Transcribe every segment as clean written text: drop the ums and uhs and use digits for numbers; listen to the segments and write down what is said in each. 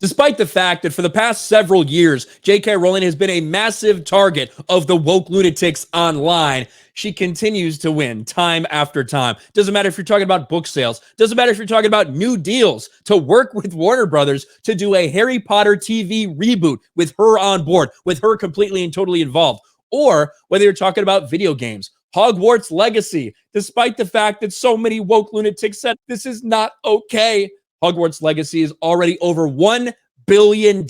Despite the fact that for the past several years, J.K. Rowling has been a massive target of the woke lunatics online, she continues to win time after time. Doesn't matter if you're talking about book sales. Doesn't matter if you're talking about new deals to work with Warner Brothers to do a Harry Potter TV reboot with her on board, with her completely and totally involved. Or whether you're talking about video games, Hogwarts Legacy, despite the fact that so many woke lunatics said this is not okay. Hogwarts Legacy is already over $1 billion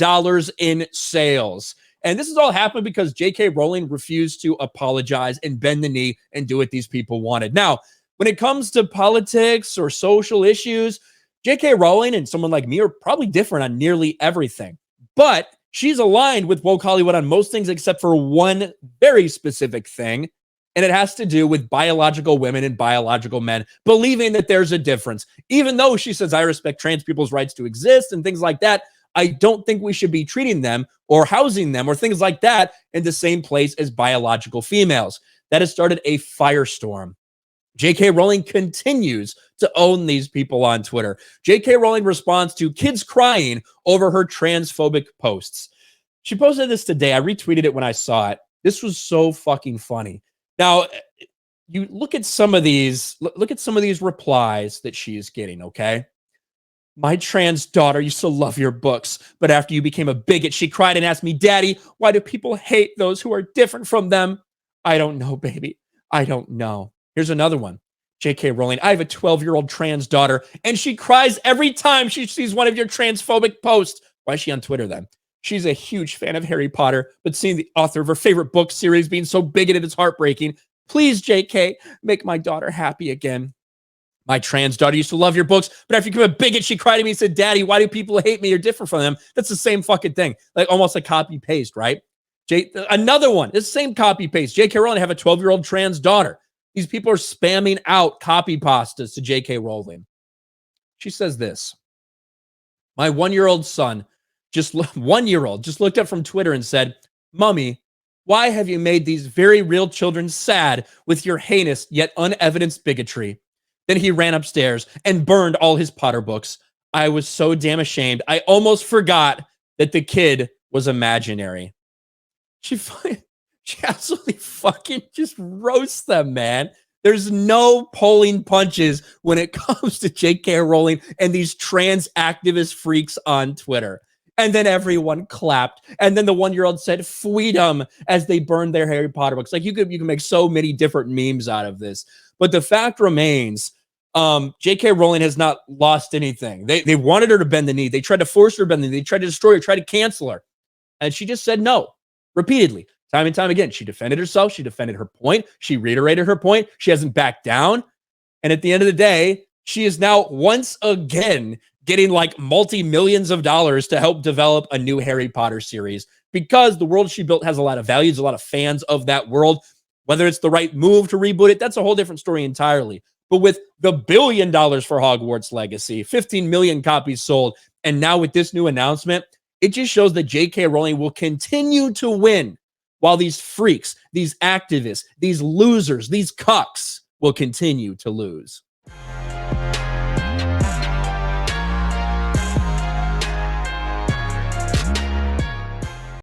in sales. And this has all happened because J.K. Rowling refused to apologize and bend the knee and do what these people wanted. Now, when it comes to politics or social issues, J.K. Rowling and someone like me are probably different on nearly everything. But she's aligned with woke Hollywood on most things except for one very specific thing. And it has to do with biological women and biological men believing that there's a difference. Even though she says, I respect trans people's rights to exist and things like that, I don't think we should be treating them or housing them or things like that in the same place as biological females. That has started a firestorm. J.K. Rowling continues to own these people on Twitter. J.K. Rowling responds to kids crying over her transphobic posts. She posted this today. I retweeted it when I saw it. This was so fucking funny. Now, you look at some of these replies that she is getting, okay? My trans daughter used to love your books, but after you became a bigot, she cried and asked me, Daddy, why do people hate those who are different from them? I don't know, baby. I don't know. Here's another one. J.K. Rowling, I have a 12-year-old trans daughter, and she cries every time she sees one of your transphobic posts. Why is she on Twitter then? She's a huge fan of Harry Potter, but seeing the author of her favorite book series being so bigoted is heartbreaking. Please, JK, make my daughter happy again. My trans daughter used to love your books, but after you became a bigot, she cried to me and said, Daddy, why do people hate me? You're different from them. That's the same fucking thing. Like almost like copy paste, right? Another one, the same copy paste. J.K. Rowling have a 12-year-old trans daughter. These people are spamming out copy pastas to J.K. Rowling. She says this. My one-year-old son, just looked up from Twitter and said, Mommy, why have you made these very real children sad with your heinous yet unevidenced bigotry? Then he ran upstairs and burned all his Potter books. I was so damn ashamed. I almost forgot that the kid was imaginary. She absolutely fucking just roasts them, man. There's no pulling punches when it comes to J.K. Rowling and these trans activist freaks on Twitter. And then everyone clapped. And then the one-year-old said, freedom, as they burned their Harry Potter books. Like you can make so many different memes out of this. But the fact remains, J.K. Rowling has not lost anything. They wanted her to bend the knee. They tried to force her to bend the knee. They tried to destroy her, tried to cancel her. And she just said no, repeatedly, time and time again. She defended herself. She defended her point. She reiterated her point. She hasn't backed down. And at the end of the day, she is now once again getting like multi-millions of dollars to help develop a new Harry Potter series because the world she built has a lot of values, a lot of fans of that world. Whether it's the right move to reboot it, that's a whole different story entirely. But with the $1 billion for Hogwarts Legacy, 15 million copies sold, and now with this new announcement, it just shows that J.K. Rowling will continue to win while these freaks, these activists, these losers, these cucks will continue to lose.